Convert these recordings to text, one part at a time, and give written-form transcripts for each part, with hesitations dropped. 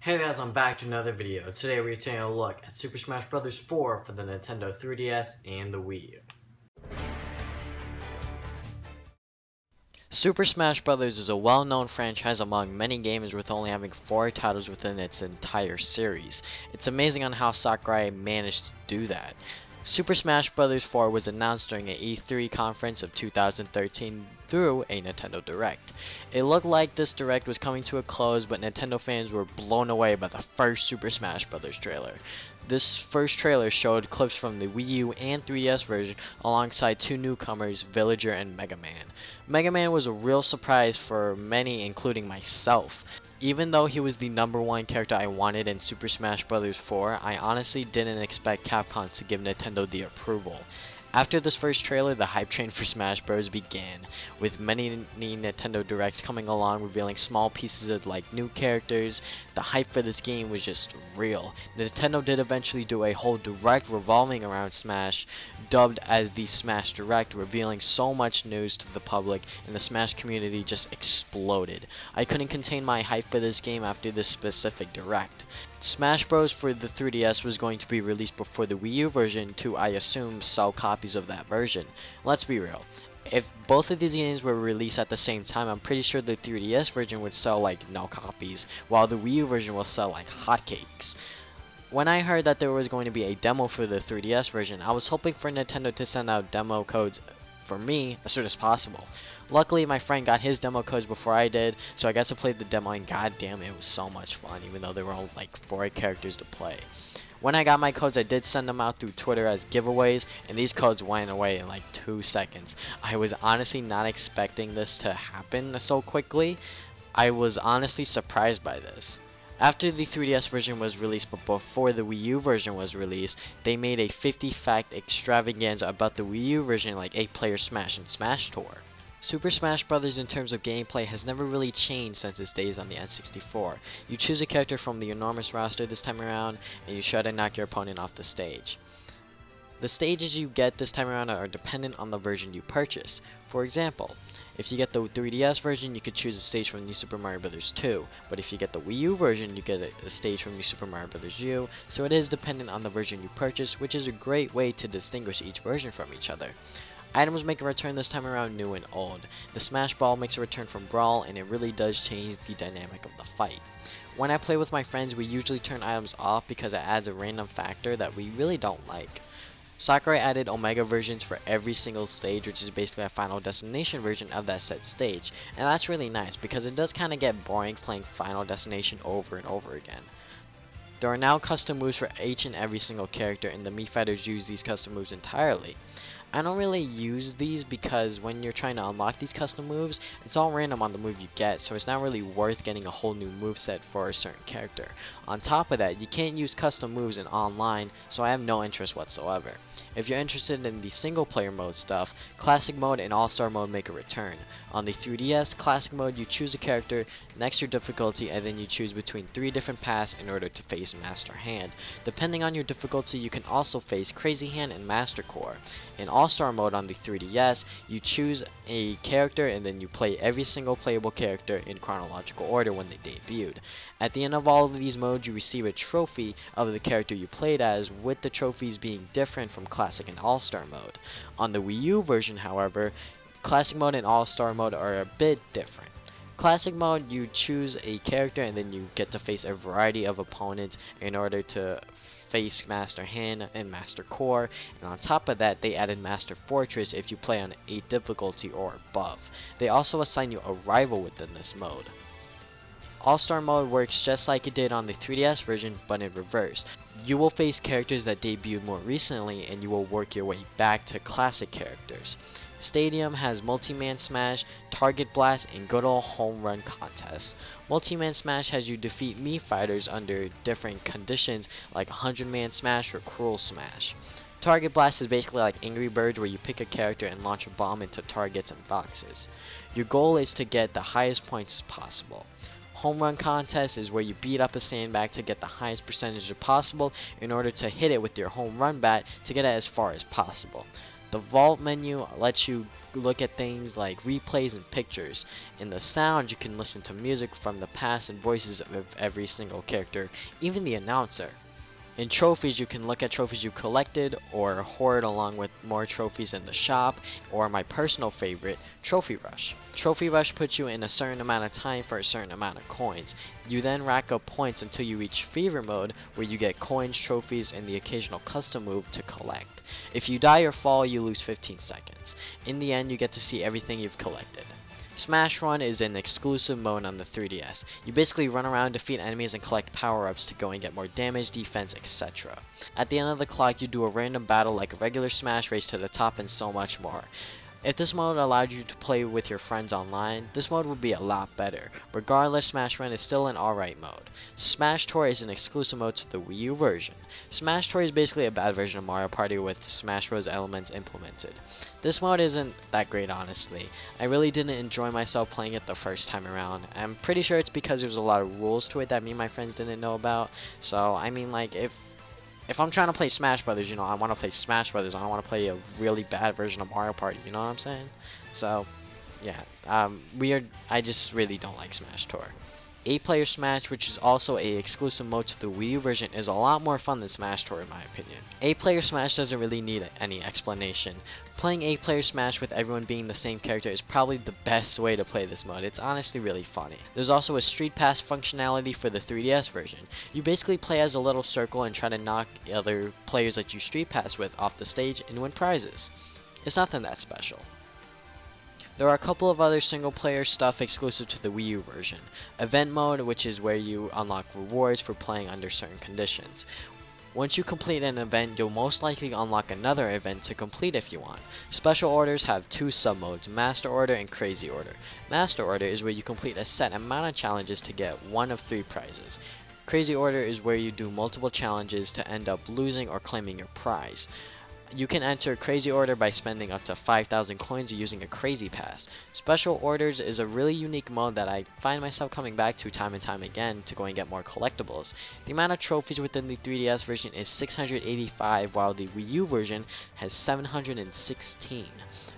Hey guys, I'm back to another video. Today we're taking a look at Super Smash Bros. 4 for the Nintendo 3DS and the Wii U. Super Smash Bros. Is a well-known franchise among many gamers, with only having 4 titles within its entire series. It's amazing on how Sakurai managed to do that. Super Smash Bros. 4 was announced during an E3 conference of 2013 through a Nintendo Direct. It looked like this Direct was coming to a close, but Nintendo fans were blown away by the first Super Smash Bros. Trailer. This first trailer showed clips from the Wii U and 3DS version alongside 2 newcomers, Villager and Mega Man. Mega Man was a real surprise for many, including myself. Even though he was the #1 character I wanted in Super Smash Bros. 4, I honestly didn't expect Capcom to give Nintendo the approval. After this first trailer, the hype train for Smash Bros. Began, with many Nintendo Directs coming along revealing small pieces of new characters. The hype for this game was just real. Nintendo did eventually do a whole Direct revolving around Smash, dubbed as the Smash Direct, revealing so much news to the public, and the Smash community just exploded. I couldn't contain my hype for this game after this specific Direct. Smash Bros. For the 3DS was going to be released before the Wii U version to, I assume, sell copies of that version. Let's be real. If both of these games were released at the same time, I'm pretty sure the 3DS version would sell no copies, while the Wii U version will sell like hotcakes. When I heard that there was going to be a demo for the 3DS version, I was hoping for Nintendo to send out demo codes for me as soon as possible. Luckily, my friend got his demo codes before I did, so I got to play the demo, and goddamn, it was so much fun, even though there were only 4 characters to play. When I got my codes, I did send them out through Twitter as giveaways, and these codes went away in 2 seconds. I was honestly not expecting this to happen so quickly. I was honestly surprised by this. After the 3DS version was released, but before the Wii U version was released, they made a 50-fact extravaganza about the Wii U version, like 8-player Smash and Smash Tour. Super Smash Bros. In terms of gameplay has never really changed since its days on the N64. You choose a character from the enormous roster this time around, and you try to knock your opponent off the stage. The stages you get this time around are dependent on the version you purchase. For example, if you get the 3DS version, you could choose a stage from New Super Mario Bros. 2, but if you get the Wii U version, you get a stage from New Super Mario Bros. U, so it is dependent on the version you purchase, which is a great way to distinguish each version from each other. Items make a return this time around, new and old. The Smash Ball makes a return from Brawl, and it really does change the dynamic of the fight. When I play with my friends, we usually turn items off because it adds a random factor that we really don't like. Sakurai added Omega versions for every single stage, which is basically a Final Destination version of that set stage, and that's really nice because it does kind of get boring playing Final Destination over and over again. There are now custom moves for each and every single character, and the Mii Fighters use these custom moves entirely. I don't really use these because when you're trying to unlock these custom moves, it's all random on the move you get, so it's not really worth getting a whole new moveset for a certain character. On top of that, you can't use custom moves in online, so I have no interest whatsoever. If you're interested in the single player mode stuff, Classic Mode and All-Star Mode make a return. On the 3DS, Classic Mode, you choose a character, next your difficulty, and then you choose between 3 different paths in order to face Master Hand. Depending on your difficulty, you can also face Crazy Hand and Master Core. In All-Star Mode on the 3DS, you choose a character and then you play every single playable character in chronological order when they debuted. At the end of all of these modes, you receive a trophy of the character you played as, with the trophies being different from Classic and All-Star Mode. On the Wii U version, however, Classic Mode and All-Star Mode are a bit different. Classic Mode, you choose a character and then you get to face a variety of opponents in order to face Master Hand and Master Core, and on top of that, they added Master Fortress if you play on 8 difficulty or above. They also assign you a rival within this mode. All-Star Mode works just like it did on the 3DS version, but in reverse. You will face characters that debuted more recently, and you will work your way back to classic characters. Stadium has Multi-Man Smash, Target Blast, and good old Home Run Contest. Multi-Man Smash has you defeat Mii Fighters under different conditions like 100-Man Smash or Cruel Smash. Target Blast is basically like Angry Birds, where you pick a character and launch a bomb into targets and boxes. Your goal is to get the highest points possible. Home Run Contest is where you beat up a sandbag to get the highest percentage possible in order to hit it with your home run bat to get it as far as possible. The vault menu lets you look at things like replays and pictures. In the sound, you can listen to music from the past and voices of every single character, even the announcer. In trophies, you can look at trophies you collected or hoard along with more trophies in the shop, or my personal favorite, Trophy Rush. Trophy Rush puts you in a certain amount of time for a certain amount of coins. You then rack up points until you reach Fever Mode, where you get coins, trophies, and the occasional custom move to collect. If you die or fall, you lose 15 seconds. In the end, you get to see everything you've collected. Smash Run is an exclusive mode on the 3DS. You basically run around, defeat enemies, and collect power-ups to go and get more damage, defense, etc. At the end of the clock, you do a random battle like a regular Smash, race to the top, and so much more. If this mode allowed you to play with your friends online, this mode would be a lot better. Regardless, Smash Run is still an alright mode. Smash Tour is an exclusive mode to the Wii U version. Smash Tour is basically a bad version of Mario Party with Smash Bros. Elements implemented. This mode isn't that great, honestly. I really didn't enjoy myself playing it the first time around. I'm pretty sure it's because there's a lot of rules to it that me and my friends didn't know about. So, I mean, like, if I'm trying to play Smash Brothers, you know, I want to play Smash Brothers. I don't want to play a really bad version of Mario Party. You know what I'm saying? So, yeah. I just really don't like Smash Tour. 8-player Smash, which is also a exclusive mode to the Wii U version, is a lot more fun than Smash Tour in my opinion. 8-player Smash doesn't really need any explanation. Playing 8-player Smash with everyone being the same character is probably the best way to play this mode. It's honestly really funny. There's also a Street Pass functionality for the 3DS version. You basically play as a little circle and try to knock other players that you Street Pass with off the stage and win prizes. It's nothing that special. There are a couple of other single-player stuff exclusive to the Wii U version. Event mode, which is where you unlock rewards for playing under certain conditions. Once you complete an event, you'll most likely unlock another event to complete if you want. Special orders have two sub-modes, Master Order and Crazy Order. Master Order is where you complete a set amount of challenges to get one of 3 prizes. Crazy Order is where you do multiple challenges to end up losing or claiming your prize. You can enter Crazy Order by spending up to 5,000 coins or using a Crazy Pass. Special Orders is a really unique mode that I find myself coming back to time and time again to go and get more collectibles. The amount of trophies within the 3DS version is 685, while the Wii U version has 716.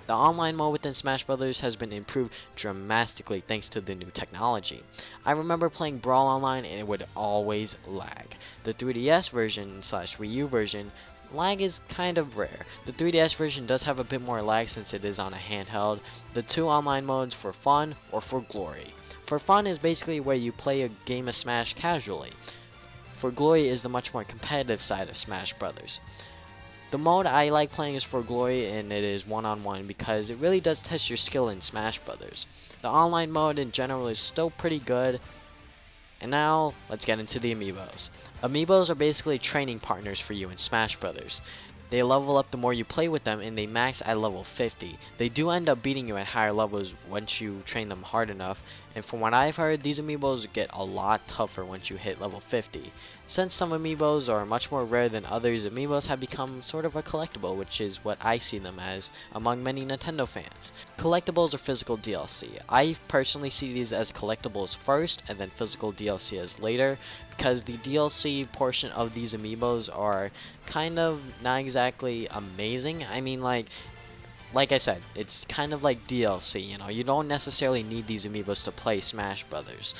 The online mode within Smash Bros. Has been improved dramatically thanks to the new technology. I remember playing Brawl online and it would always lag. The 3DS version / Wii U version, lag is kind of rare. The 3DS version does have a bit more lag since it is on a handheld. The 2 online modes for fun or for glory. For fun is basically where you play a game of Smash casually. For glory is the much more competitive side of Smash Brothers. The mode I like playing is for glory, and it is one-on-one because it really does test your skill in Smash Brothers. The online mode in general is still pretty good. And now, let's get into the amiibos. Amiibos are basically training partners for you in Smash Brothers. They level up the more you play with them, and they max at level 50. They do end up beating you at higher levels once you train them hard enough, and from what I've heard, these amiibos get a lot tougher once you hit level 50. Since some amiibos are much more rare than others, amiibos have become sort of a collectible, which is what I see them as among many Nintendo fans. Collectibles are physical DLC. I personally see these as collectibles first, and then physical DLC as later, because the DLC portion of these amiibos are kind of not exactly amazing. I mean, like I said, it's kind of like DLC, you know. You don't necessarily need these amiibos to play Smash Brothers.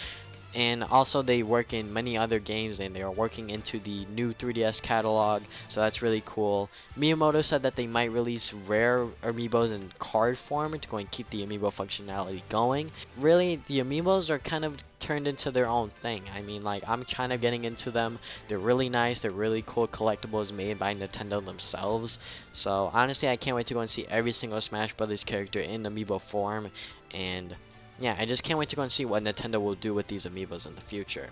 And also they work in many other games, and they are working into the new 3DS catalog, so that's really cool. Miyamoto said that they might release rare amiibos in card form to go and keep the amiibo functionality going. Really, the amiibos are kind of turned into their own thing. I mean, like, I'm kind of getting into them. They're really nice. They're really cool collectibles made by Nintendo themselves. So honestly, I can't wait to go and see every single Smash Brothers character in amiibo form, and yeah, I just can't wait to go and see what Nintendo will do with these amiibos in the future.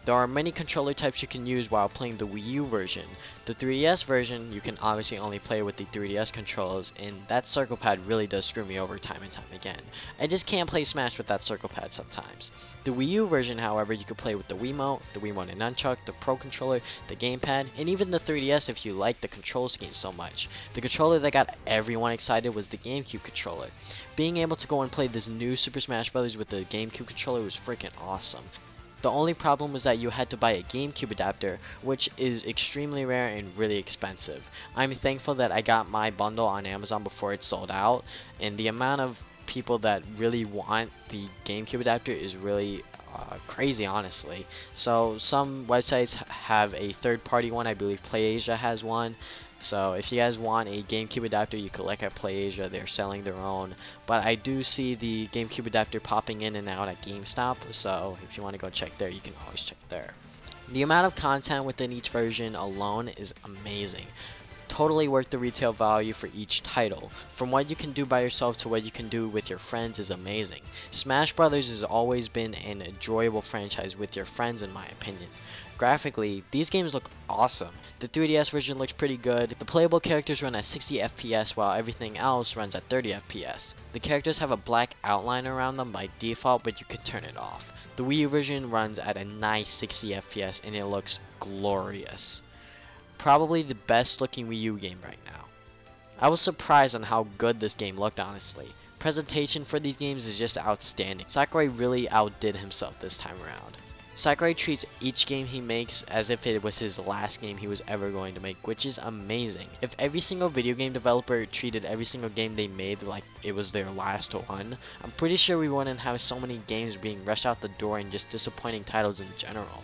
There are many controller types you can use while playing the Wii U version. The 3DS version, you can obviously only play with the 3DS controls, and that circle pad really does screw me over time and time again. I just can't play Smash with that circle pad sometimes. The Wii U version, however, you can play with the Wiimote and Nunchuck, the Pro Controller, the Gamepad, and even the 3DS if you like the control scheme so much. The controller that got everyone excited was the GameCube controller. Being able to go and play this new Super Smash Bros. With the GameCube controller was freaking awesome. The only problem was that you had to buy a GameCube adapter, which is extremely rare and really expensive. I'm thankful that I got my bundle on Amazon before it sold out, and the amount of people that really want the GameCube adapter is really crazy, honestly. So some websites have a third-party one. I believe PlayAsia has one. So if you guys want a GameCube adapter, you could look at PlayAsia. They're selling their own. But I do see the GameCube adapter popping in and out at GameStop. So if you want to go check there, you can always check there. The amount of content within each version alone is amazing. Totally worth the retail value for each title. From what you can do by yourself to what you can do with your friends is amazing. Smash Brothers has always been an enjoyable franchise with your friends, in my opinion. Graphically, these games look awesome. The 3DS version looks pretty good. The playable characters run at 60 FPS while everything else runs at 30 FPS. The characters have a black outline around them by default, but you can turn it off. The Wii U version runs at a nice 60 FPS and it looks glorious. Probably the best looking Wii U game right now. I was surprised on how good this game looked, honestly. Presentation for these games is just outstanding. Sakurai really outdid himself this time around. Sakurai treats each game he makes as if it was his last game he was ever going to make, which is amazing. If every single video game developer treated every single game they made like it was their last one, I'm pretty sure we wouldn't have so many games being rushed out the door and just disappointing titles in general.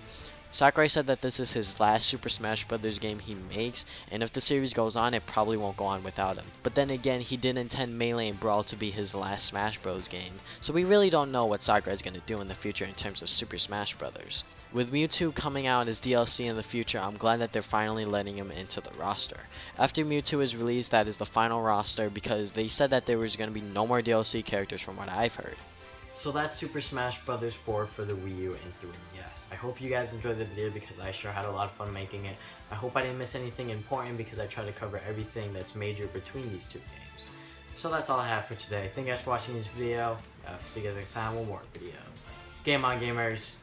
Sakurai said that this is his last Super Smash Bros. Game he makes, and if the series goes on, it probably won't go on without him. But then again, he did intend Melee and Brawl to be his last Smash Bros. Game, so we really don't know what Sakurai is going to do in the future in terms of Super Smash Bros. With Mewtwo coming out as DLC in the future, I'm glad that they're finally letting him into the roster. After Mewtwo is released, that is the final roster because they said that there was going to be no more DLC characters from what I've heard. So that's Super Smash Bros. 4 for the Wii U and 3DS. I hope you guys enjoyed the video because I sure had a lot of fun making it. I hope I didn't miss anything important because I tried to cover everything that's major between these two games. So that's all I have for today. Thank you guys for watching this video. See you guys next time with more videos. Game on, gamers.